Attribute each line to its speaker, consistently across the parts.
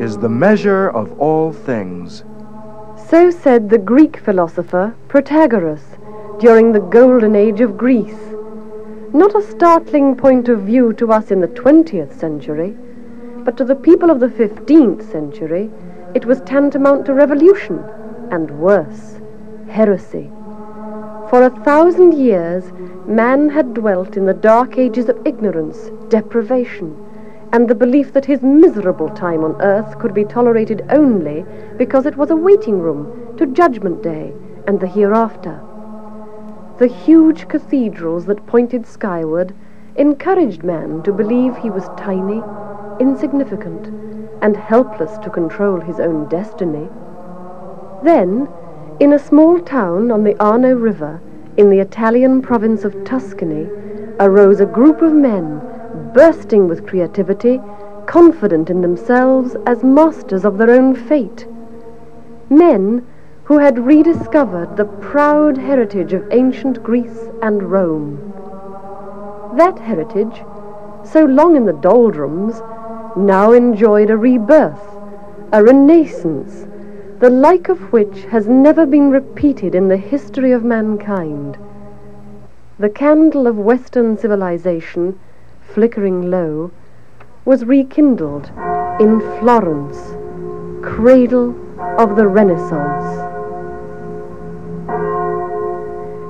Speaker 1: is the measure of all things.
Speaker 2: So said the Greek philosopher Protagoras during the golden age of Greece. Not a startling point of view to us in the 20th century, but to the people of the 15th century, it was tantamount to revolution, and worse, heresy. For 1,000 years, man had dwelt in the dark ages of ignorance, deprivation, and the belief that his miserable time on earth could be tolerated only because it was a waiting room to Judgment Day and the hereafter. The huge cathedrals that pointed skyward encouraged man to believe he was tiny, insignificant, and helpless to control his own destiny. Then, in a small town on the Arno River, in the Italian province of Tuscany, arose a group of men bursting with creativity, confident in themselves as masters of their own fate. Men who had rediscovered the proud heritage of ancient Greece and Rome. That heritage, so long in the doldrums, now enjoyed a rebirth, a renaissance, the like of which has never been repeated in the history of mankind. The candle of Western civilization, flickering low, was rekindled in Florence, cradle of the Renaissance.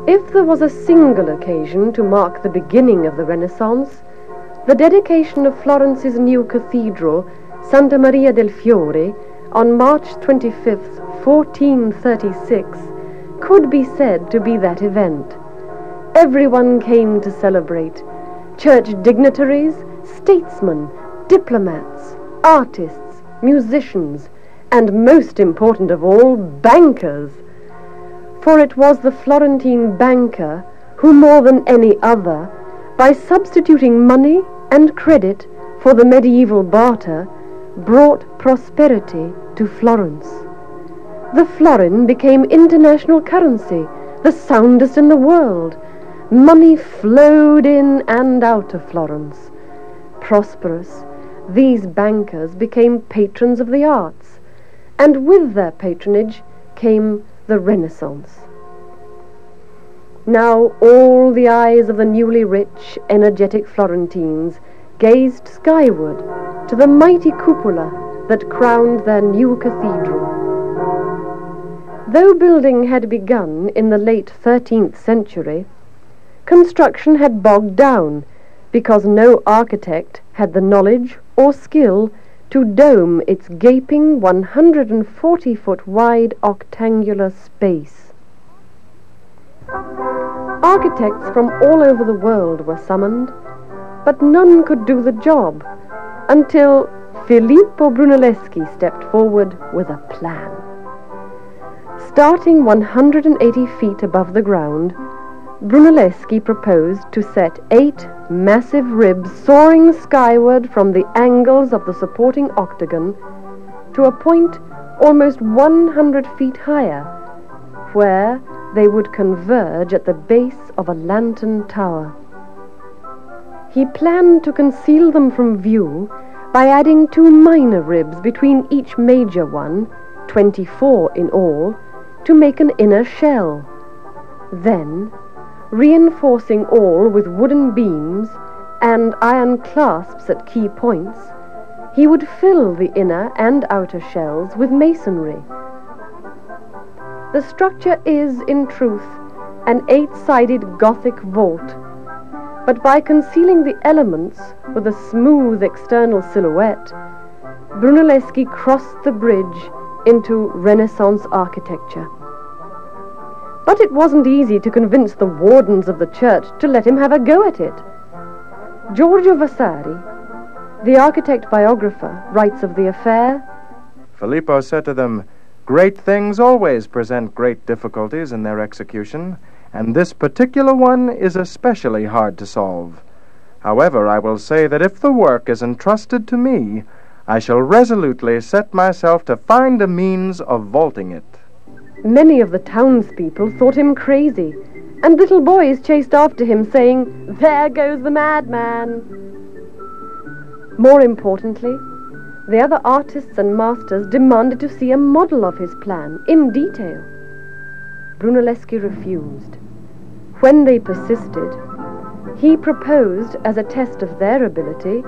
Speaker 2: If there was a single occasion to mark the beginning of the Renaissance, the dedication of Florence's new cathedral, Santa Maria del Fiore, on March 25th, 1436, could be said to be that event. Everyone came to celebrate. Church dignitaries, statesmen, diplomats, artists, musicians, and most important of all, bankers. For it was the Florentine banker who, more than any other, by substituting money and credit for the medieval barter, brought prosperity to Florence. The florin became international currency, the soundest in the world. Money flowed in and out of Florence. Prosperous, these bankers became patrons of the arts, and with their patronage came the Renaissance. Now all the eyes of the newly rich, energetic Florentines gazed skyward to the mighty cupola that crowned their new cathedral. Though building had begun in the late 13th century, construction had bogged down because no architect had the knowledge or skill to dome its gaping 140-foot wide octangular space. Architects from all over the world were summoned, but none could do the job until Filippo Brunelleschi stepped forward with a plan. Starting 180 feet above the ground, Brunelleschi proposed to set 8 massive ribs soaring skyward from the angles of the supporting octagon to a point almost 100 feet higher, where they would converge at the base of a lantern tower. He planned to conceal them from view by adding 2 minor ribs between each major one, 24 in all, to make an inner shell. Then, reinforcing all with wooden beams and iron clasps at key points, he would fill the inner and outer shells with masonry. The structure is, in truth, an 8-sided Gothic vault, but by concealing the elements with a smooth external silhouette, Brunelleschi crossed the bridge into Renaissance architecture. But it wasn't easy to convince the wardens of the church to let him have a go at it. Giorgio Vasari, the architect biographer, writes of the affair,
Speaker 1: Filippo said to them, "Great things always present great difficulties in their execution, and this particular one is especially hard to solve. However, I will say that if the work is entrusted to me, I shall resolutely set myself to find a means of vaulting it."
Speaker 2: Many of the townspeople thought him crazy, and little boys chased after him, saying, "There goes the madman." More importantly, The other artists and masters demanded to see a model of his plan, in detail. Brunelleschi refused. When they persisted, he proposed, as a test of their ability,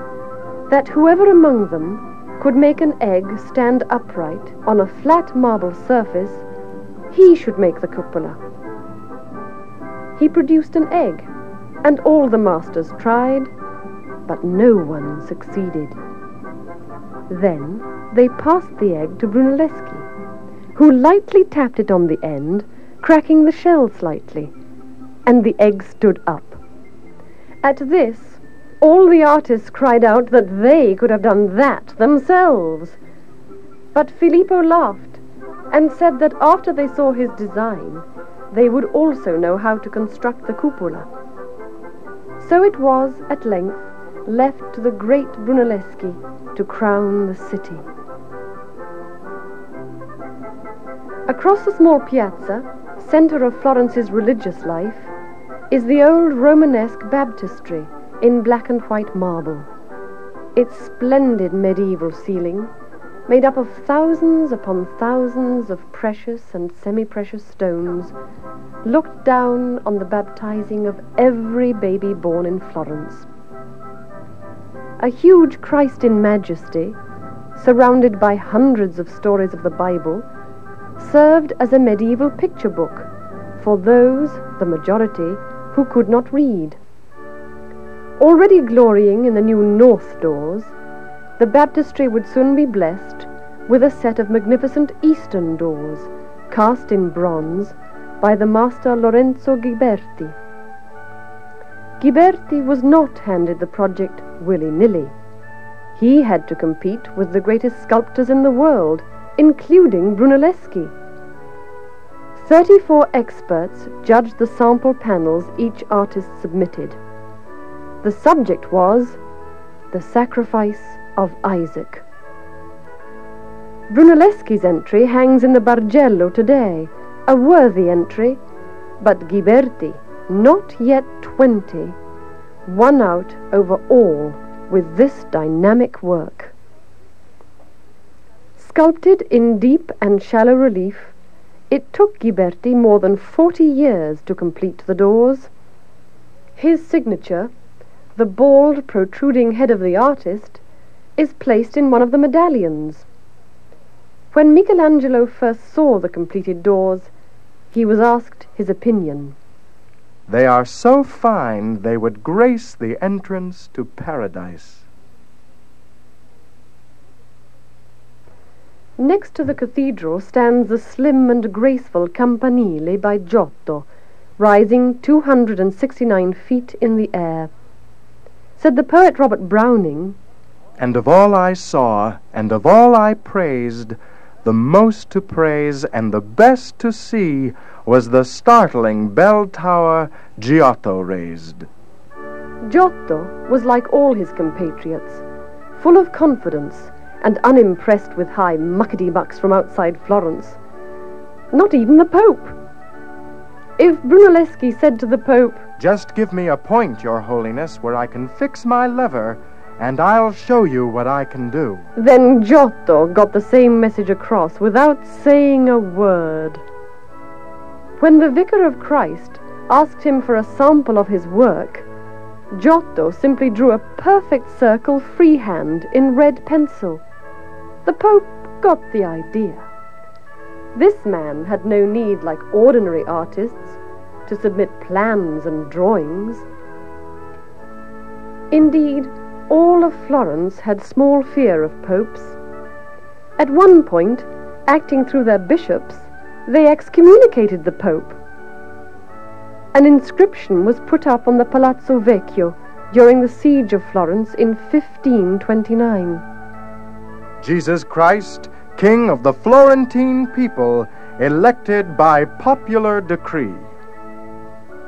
Speaker 2: that whoever among them could make an egg stand upright on a flat marble surface, he should make the cupola. He produced an egg, and all the masters tried, but no one succeeded. Then they passed the egg to Brunelleschi, who lightly tapped it on the end, cracking the shell slightly, and the egg stood up. At this, all the artists cried out that they could have done that themselves. But Filippo laughed and said that after they saw his design, they would also know how to construct the cupola. So it was, at length, left to the great Brunelleschi to crown the city. Across the small piazza, center of Florence's religious life, is the old Romanesque baptistry in black and white marble. Its splendid medieval ceiling, made up of thousands upon thousands of precious and semi-precious stones, looked down on the baptizing of every baby born in Florence. A huge Christ in majesty, surrounded by hundreds of stories of the Bible, served as a medieval picture book for those, the majority, who could not read. Already glorying in the new north doors, the baptistry would soon be blessed with a set of magnificent eastern doors, cast in bronze by the master Lorenzo Ghiberti. Ghiberti was not handed the project willy-nilly. He had to compete with the greatest sculptors in the world, including Brunelleschi. 34 experts judged the sample panels each artist submitted. The subject was the sacrifice of Isaac. Brunelleschi's entry hangs in the Bargello today, a worthy entry, but Ghiberti, not yet 20, won out over all with this dynamic work. Sculpted in deep and shallow relief, it took Ghiberti more than 40 years to complete the doors. His signature, the bald, protruding head of the artist, is placed in one of the medallions. When Michelangelo first saw the completed doors, he was asked his opinion.
Speaker 1: They are so fine they would grace the entrance to paradise.
Speaker 2: Next to the cathedral stands the slim and graceful campanile by Giotto, rising 269 feet in the air. Said the poet Robert Browning,
Speaker 1: "And of all I saw, and of all I praised, the most to praise and the best to see was the startling bell tower Giotto raised."
Speaker 2: Giotto was like all his compatriots, full of confidence and unimpressed with high muckety-mucks from outside Florence. Not even the Pope. If Brunelleschi said to the Pope,
Speaker 1: "Just give me a point, Your Holiness, where I can fix my lever, and I'll show you what I can do,"
Speaker 2: then Giotto got the same message across without saying a word. When the Vicar of Christ asked him for a sample of his work, Giotto simply drew a perfect circle freehand in red pencil. The Pope got the idea. This man had no need, like ordinary artists, to submit plans and drawings. Indeed, all of Florence had small fear of popes. At one point, acting through their bishops, they excommunicated the Pope. An inscription was put up on the Palazzo Vecchio during the siege of Florence in 1529.
Speaker 1: "Jesus Christ, King of the Florentine people, elected by popular decree."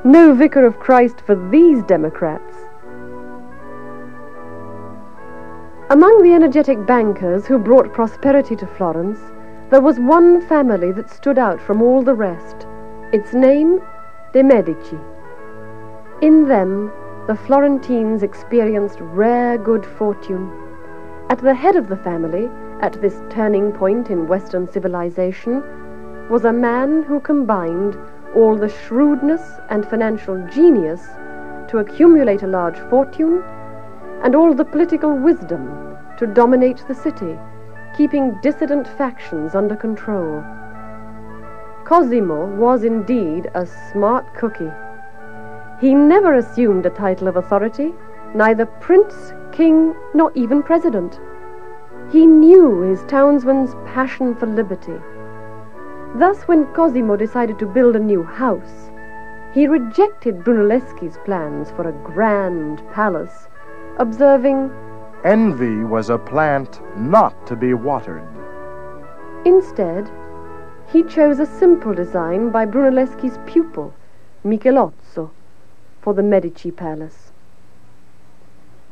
Speaker 2: No Vicar of Christ for these Democrats. Among the energetic bankers who brought prosperity to Florence, there was one family that stood out from all the rest. Its name, de Medici. In them, the Florentines experienced rare good fortune, At the head of the family, at this turning point in Western civilization, was a man who combined all the shrewdness and financial genius to accumulate a large fortune and all the political wisdom to dominate the city, keeping dissident factions under control. Cosimo was indeed a smart cookie. He never assumed a title of authority, neither prince, king, nor even president. He knew his townsmen's passion for liberty. Thus, when Cosimo decided to build a new house, he rejected Brunelleschi's plans for a grand palace, observing,
Speaker 1: "Envy was a plant not to be watered."
Speaker 2: Instead, he chose a simple design by Brunelleschi's pupil, Michelangelo, for the Medici palace.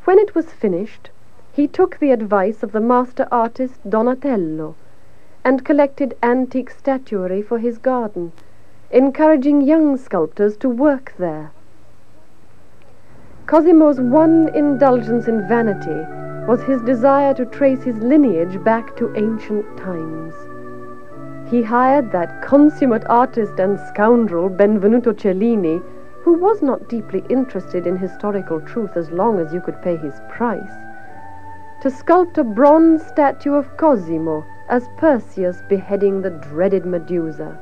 Speaker 2: When it was finished, he took the advice of the master artist Donatello and collected antique statuary for his garden, encouraging young sculptors to work there. Cosimo's one indulgence in vanity was his desire to trace his lineage back to ancient times. He hired that consummate artist and scoundrel Benvenuto Cellini, who was not deeply interested in historical truth as long as you could pay his price, to sculpt a bronze statue of Cosimo as Perseus beheading the dreaded Medusa.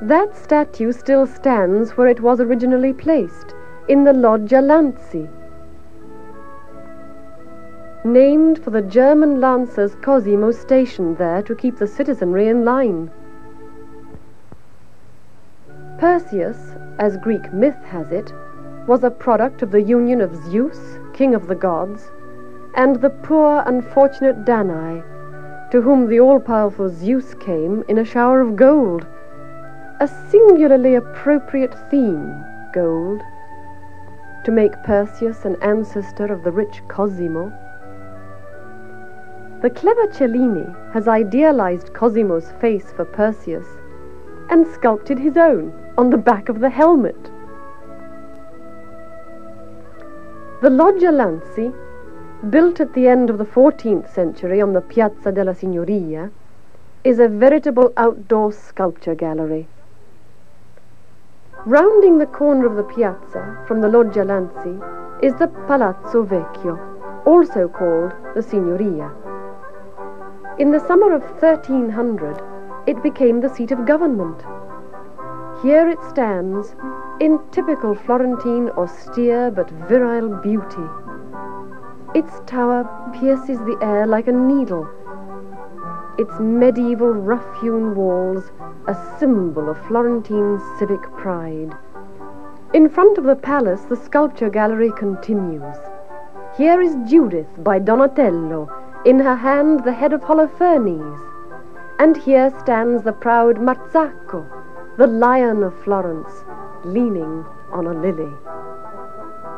Speaker 2: That statue still stands where it was originally placed, in the Loggia Lanzi, named for the German lancers Cosimo stationed there to keep the citizenry in line. Perseus, as Greek myth has it, was a product of the union of Zeus, king of the gods, and the poor unfortunate Danae, to whom the all-powerful Zeus came in a shower of gold. A singularly appropriate theme, gold, to make Perseus an ancestor of the rich Cosimo. The clever Cellini has idealized Cosimo's face for Perseus and sculpted his own on the back of the helmet. The Loggia Lanzi, built at the end of the 14th century on the Piazza della Signoria, is a veritable outdoor sculpture gallery. Rounding the corner of the piazza from the Loggia Lanzi is the Palazzo Vecchio, also called the Signoria. In the summer of 1300, it became the seat of government. Here it stands, in typical Florentine austere but virile beauty. Its tower pierces the air like a needle, its medieval rough-hewn walls a symbol of Florentine civic pride. In front of the palace, the sculpture gallery continues. Here is Judith by Donatello, in her hand the head of Holofernes, and here stands the proud Marzacco, the lion of Florence, leaning on a lily.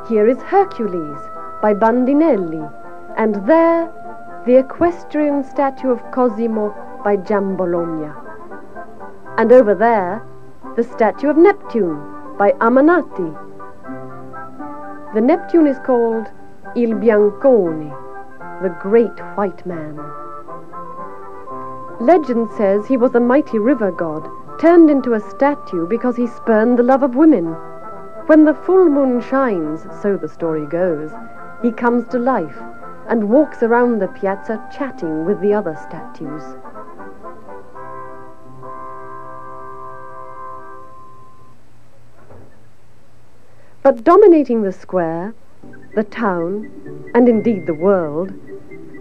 Speaker 2: Here is Hercules by Bandinelli, and there the equestrian statue of Cosimo by Giambologna. And over there, the statue of Neptune by Amanati. The Neptune is called Il Biancone, the great white man. Legend says he was a mighty river god, turned into a statue because he spurned the love of women. When the full moon shines, so the story goes, he comes to life and walks around the piazza chatting with the other statues. But dominating the square, the town, and indeed the world,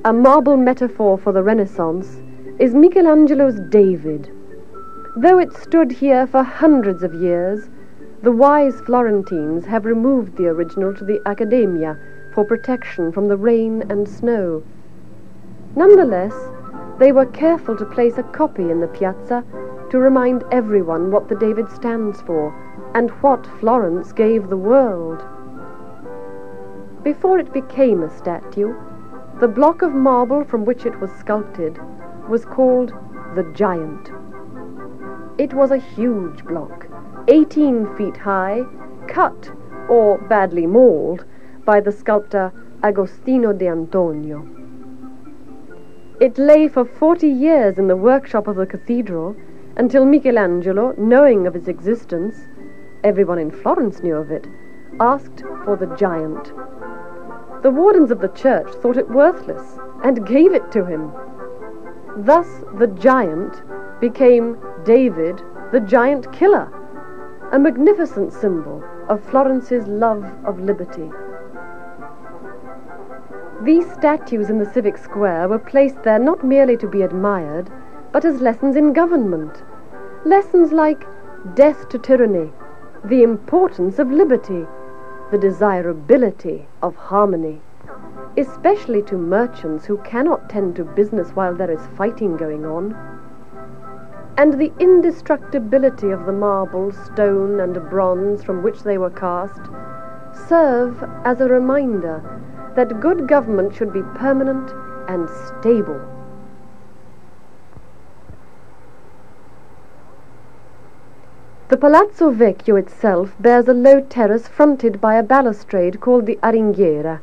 Speaker 2: a marble metaphor for the Renaissance, is Michelangelo's David. Though it stood here for hundreds of years, the wise Florentines have removed the original to the Accademia for protection from the rain and snow. Nonetheless, they were careful to place a copy in the piazza to remind everyone what the David stands for and what Florence gave the world. Before it became a statue, the block of marble from which it was sculpted was called the Giant. It was a huge block, 18 feet high, cut, or badly mauled, by the sculptor Agostino de Antonio. It lay for 40 years in the workshop of the cathedral until Michelangelo, knowing of its existence, everyone in Florence knew of it, asked for the giant. The wardens of the church thought it worthless and gave it to him. Thus the giant became David, the giant killer, a magnificent symbol of Florence's love of liberty. These statues in the civic square were placed there not merely to be admired, but as lessons in government. Lessons like death to tyranny, the importance of liberty, the desirability of harmony, especially to merchants who cannot tend to business while there is fighting going on, and the indestructibility of the marble, stone, and bronze from which they were cast serve as a reminder that good government should be permanent and stable. The Palazzo Vecchio itself bears a low terrace fronted by a balustrade called the Aringhiera.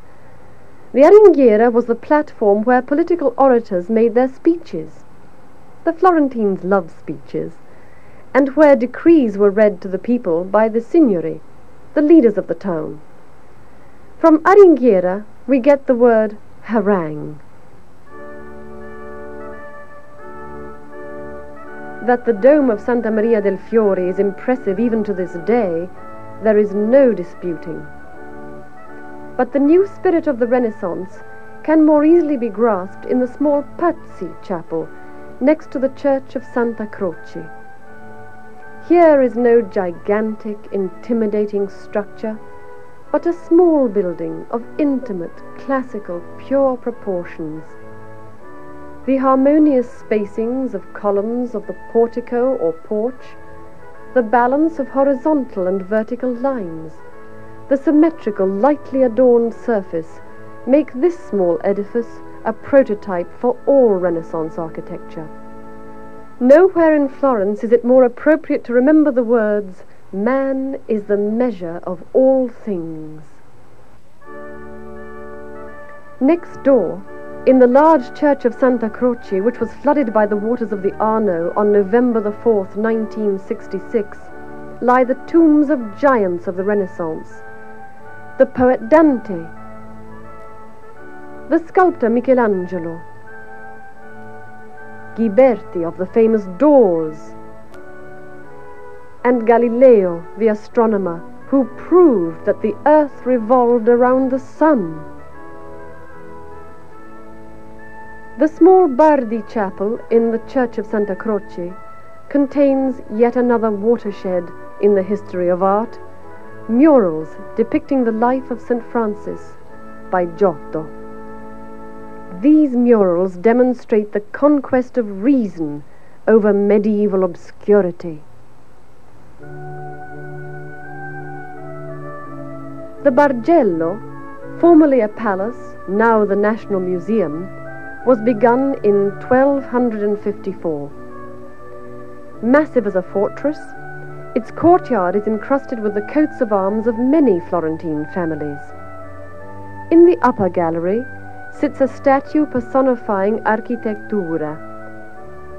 Speaker 2: The Aringhiera was the platform where political orators made their speeches. The Florentines loved speeches, and where decrees were read to the people by the signori, the leaders of the town. From Aringhiera we get the word harangue. That the dome of Santa Maria del Fiore is impressive even to this day, there is no disputing. But the new spirit of the Renaissance can more easily be grasped in the small Pazzi Chapel next to the church of Santa Croce. Here is no gigantic, intimidating structure, but a small building of intimate, classical, pure proportions. The harmonious spacings of columns of the portico or porch, the balance of horizontal and vertical lines, the symmetrical, lightly adorned surface make this small edifice a prototype for all Renaissance architecture. Nowhere in Florence is it more appropriate to remember the words, "Man is the measure of all things." Next door, in the large church of Santa Croce, which was flooded by the waters of the Arno on November the 4th, 1966, lie the tombs of giants of the Renaissance. The poet Dante, the sculptor Michelangelo, Ghiberti of the famous Doors, and Galileo, the astronomer, who proved that the earth revolved around the sun. The small Bardi chapel in the church of Santa Croce contains yet another watershed in the history of art, murals depicting the life of St. Francis by Giotto. These murals demonstrate the conquest of reason over medieval obscurity. The Bargello, formerly a palace, now the National Museum, was begun in 1254. Massive as a fortress, its courtyard is encrusted with the coats of arms of many Florentine families. In the upper gallery sits a statue personifying Architettura,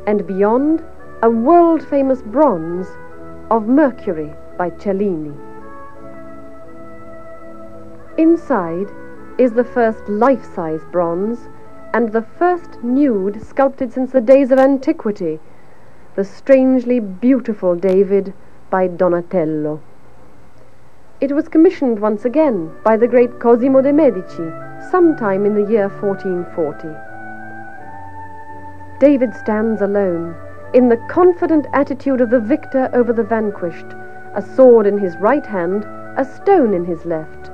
Speaker 2: and beyond a world-famous bronze of Mercury by Cellini. Inside is the first life-size bronze and the first nude sculpted since the days of antiquity, the strangely beautiful David by Donatello. It was commissioned once again by the great Cosimo de' Medici sometime in the year 1440. David stands alone, in the confident attitude of the victor over the vanquished, a sword in his right hand, a stone in his left.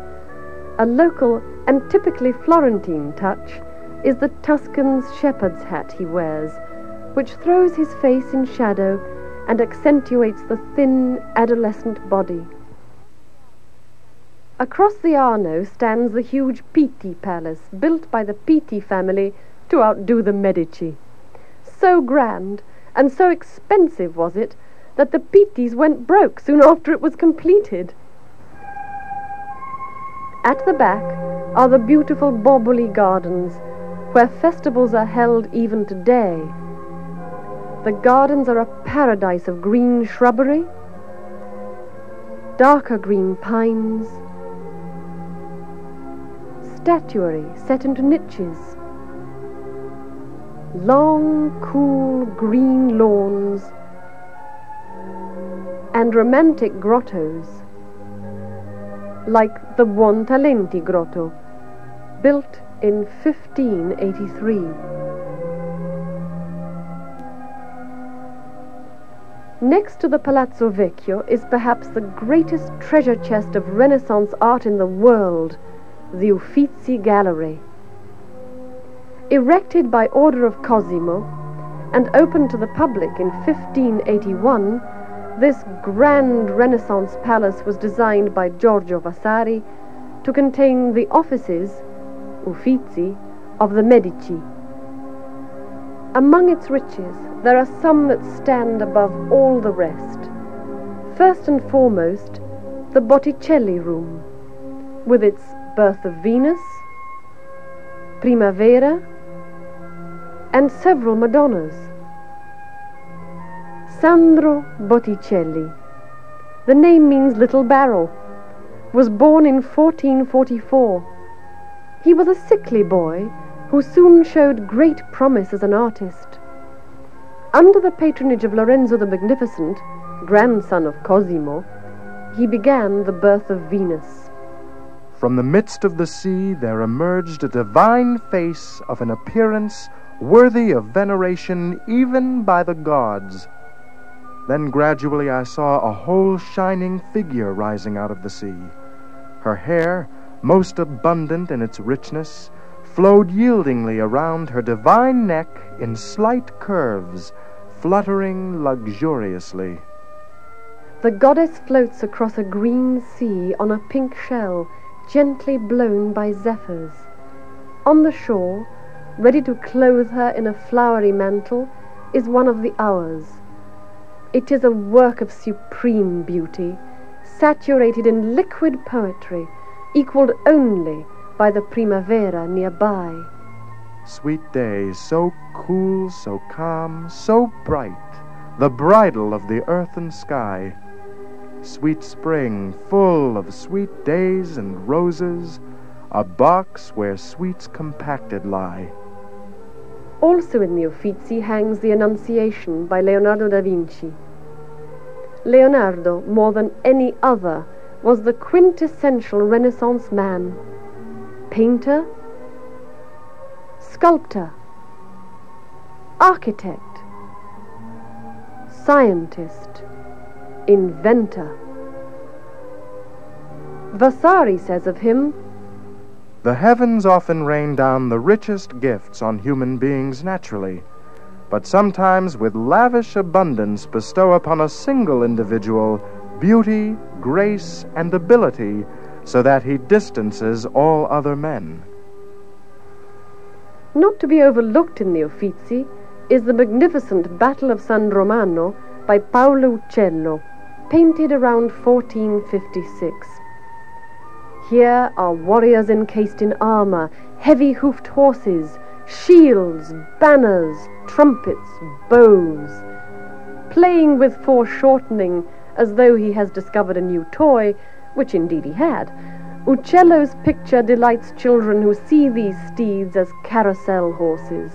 Speaker 2: A local and typically Florentine touch is the Tuscan's shepherd's hat he wears, which throws his face in shadow and accentuates the thin, adolescent body. Across the Arno stands the huge Pitti Palace, built by the Pitti family to outdo the Medici. So grand and so expensive was it that the Pittis went broke soon after it was completed. At the back are the beautiful Boboli gardens, where festivals are held even today. The gardens are a paradise of green shrubbery, darker green pines, statuary set into niches, long, cool, green lawns, and romantic grottos, like the Buontalenti Grotto, built in 1583. Next to the Palazzo Vecchio is perhaps the greatest treasure chest of Renaissance art in the world, the Uffizi Gallery. Erected by order of Cosimo and opened to the public in 1581, this grand Renaissance palace was designed by Giorgio Vasari to contain the offices, Uffizi, of the Medici. Among its riches, there are some that stand above all the rest. First and foremost, the Botticelli room, with its Birth of Venus, Primavera, and several Madonnas. Sandro Botticelli, the name means little barrel, was born in 1444. He was a sickly boy who soon showed great promise as an artist. Under the patronage of Lorenzo the Magnificent, grandson of Cosimo, he began the Birth of Venus.
Speaker 1: From the midst of the sea there emerged a divine face of an appearance worthy of veneration even by the gods. Then gradually I saw a whole shining figure rising out of the sea. Her hair, most abundant in its richness, flowed yieldingly around her divine neck in slight curves, fluttering luxuriously.
Speaker 2: The goddess floats across a green sea on a pink shell, gently blown by zephyrs. On the shore, ready to clothe her in a flowery mantle, is one of the Hours. It is a work of supreme beauty, saturated in liquid poetry, equaled only by the Primavera nearby.
Speaker 1: Sweet day, so cool, so calm, so bright, the bridal of the earth and sky. Sweet spring, full of sweet days and roses, a box where sweets compacted lie.
Speaker 2: Also in the Uffizi hangs the Annunciation by Leonardo da Vinci. Leonardo, more than any other, was the quintessential Renaissance man. Painter, sculptor, architect, scientist, inventor. Vasari says of him,
Speaker 1: "The heavens often rain down the richest gifts on human beings naturally, but sometimes with lavish abundance bestow upon a single individual beauty, grace, and ability, so that he distances all other men."
Speaker 2: Not to be overlooked in the Uffizi is the magnificent Battle of San Romano by Paolo Uccello, painted around 1456. Here are warriors encased in armor, heavy-hoofed horses, shields, banners, trumpets, bows. Playing with foreshortening as though he has discovered a new toy, which indeed he had, Uccello's picture delights children who see these steeds as carousel horses.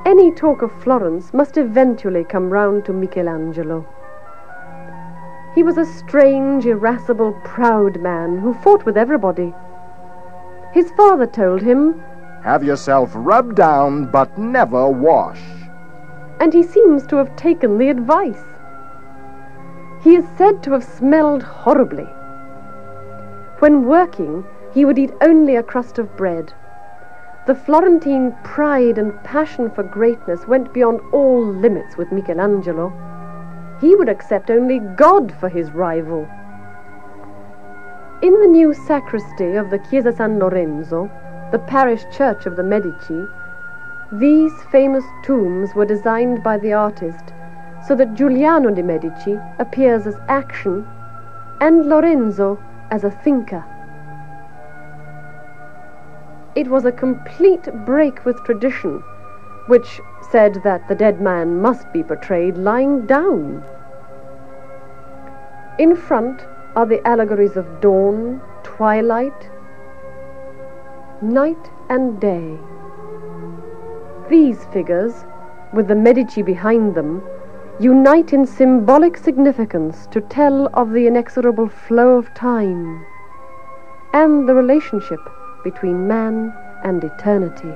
Speaker 2: Any talk of Florence must eventually come round to Michelangelo. He was a strange, irascible, proud man who fought with everybody. His father told him,
Speaker 1: "Have yourself rubbed down, but never wash."
Speaker 2: And he seems to have taken the advice. He is said to have smelled horribly. When working, he would eat only a crust of bread. The Florentine pride and passion for greatness went beyond all limits with Michelangelo. He would accept only God for his rival. In the new sacristy of the Chiesa San Lorenzo, the parish church of the Medici, these famous tombs were designed by the artist so that Giuliano de' Medici appears as action and Lorenzo as a thinker. It was a complete break with tradition, which said that the dead man must be portrayed lying down. In front are the allegories of dawn, twilight, night and day. These figures, with the Medici behind them, unite in symbolic significance to tell of the inexorable flow of time and the relationship between man and eternity.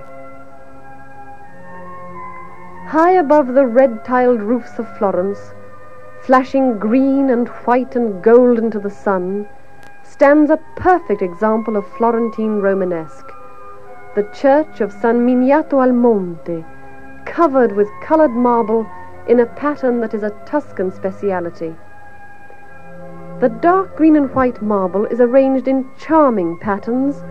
Speaker 2: High above the red-tiled roofs of Florence, flashing green and white and gold into the sun, stands a perfect example of Florentine Romanesque, the church of San Miniato al Monte, covered with coloured marble in a pattern that is a Tuscan speciality. The dark green and white marble is arranged in charming patterns,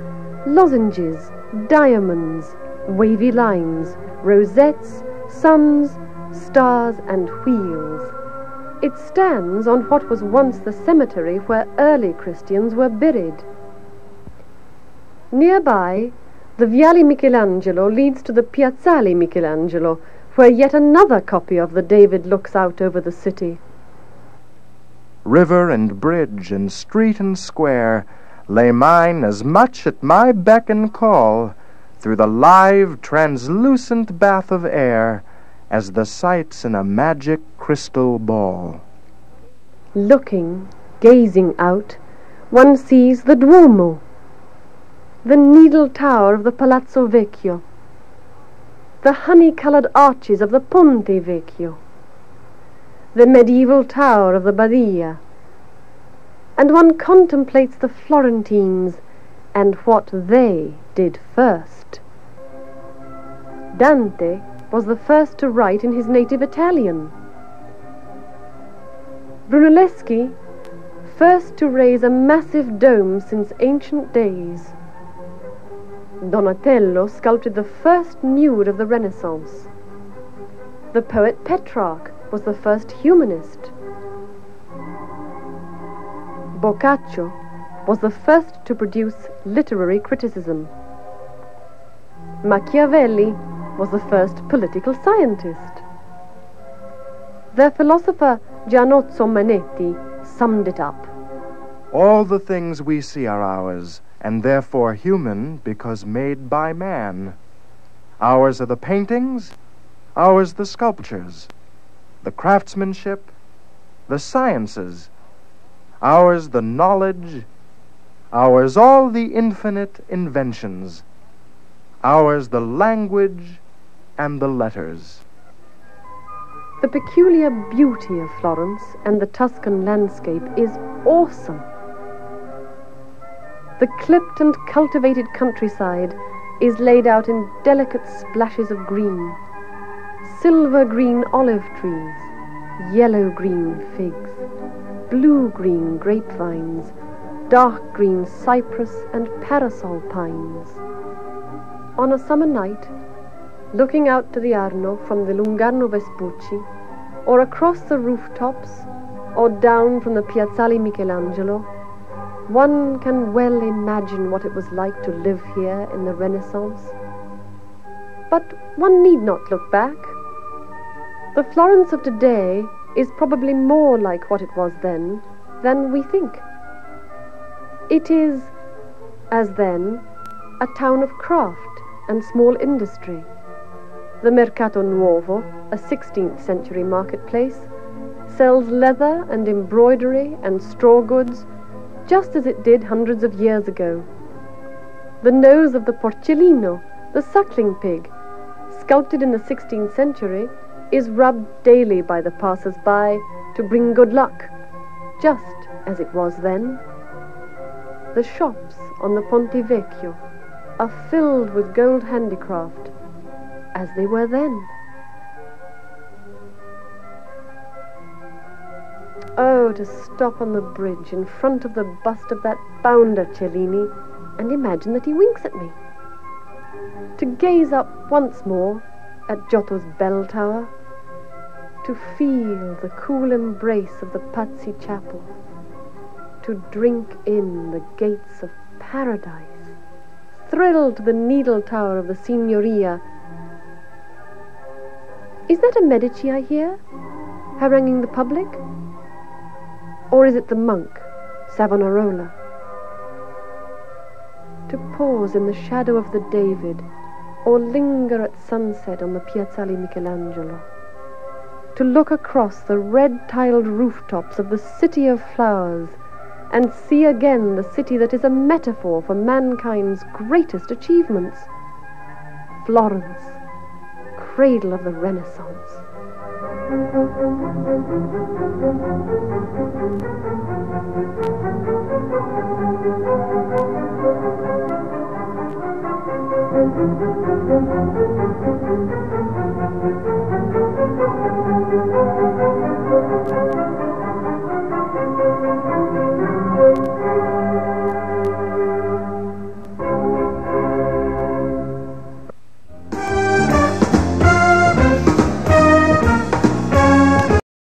Speaker 2: lozenges, diamonds, wavy lines, rosettes, suns, stars, and wheels. It stands on what was once the cemetery where early Christians were buried. Nearby, the Viale Michelangelo leads to the Piazzale Michelangelo, where yet another copy of the David looks out over the city.
Speaker 1: River and bridge and street and square lay mine as much at my beck and call through the live, translucent bath of air as the sights in a magic crystal ball.
Speaker 2: Looking, gazing out, one sees the Duomo, the needle tower of the Palazzo Vecchio, the honey-coloured arches of the Ponte Vecchio, the medieval tower of the Badia, and one contemplates the Florentines and what they did first. Dante was the first to write in his native Italian. Brunelleschi, first to raise a massive dome since ancient days. Donatello sculpted the first nude of the Renaissance. The poet Petrarch was the first humanist. Boccaccio was the first to produce literary criticism. Machiavelli was the first political scientist. Their philosopher Gianozzo Manetti summed it up.
Speaker 1: All the things we see are ours, and therefore human because made by man. Ours are the paintings, ours the sculptures, the craftsmanship, the sciences, ours the knowledge, ours all the infinite inventions, ours the language and the letters.
Speaker 2: The peculiar beauty of Florence and the Tuscan landscape is awesome. The clipped and cultivated countryside is laid out in delicate splashes of green, silver-green olive trees, yellow-green figs, blue-green grapevines, dark-green cypress and parasol pines. On a summer night, looking out to the Arno from the Lungarno Vespucci, or across the rooftops, or down from the Piazzale Michelangelo, one can well imagine what it was like to live here in the Renaissance. But one need not look back. The Florence of today is probably more like what it was then than we think. It is, as then, a town of craft and small industry. The Mercato Nuovo, a 16th century marketplace, sells leather and embroidery and straw goods just as it did hundreds of years ago. The nose of the Porcellino, the suckling pig, sculpted in the 16th century, is rubbed daily by the passers-by to bring good luck, just as it was then. The shops on the Ponte Vecchio are filled with gold handicraft, as they were then. Oh, to stop on the bridge in front of the bust of that bounder Cellini and imagine that he winks at me. To gaze up once more at Giotto's bell tower, to feel the cool embrace of the Pazzi Chapel, to drink in the gates of paradise, thrill to the needle tower of the Signoria. Is that a Medici I hear, haranguing the public? Or is it the monk, Savonarola? To pause in the shadow of the David, or linger at sunset on the Piazzale Michelangelo. To look across the red-tiled rooftops of the City of Flowers and see again the city that is a metaphor for mankind's greatest achievements. Florence, cradle of the Renaissance.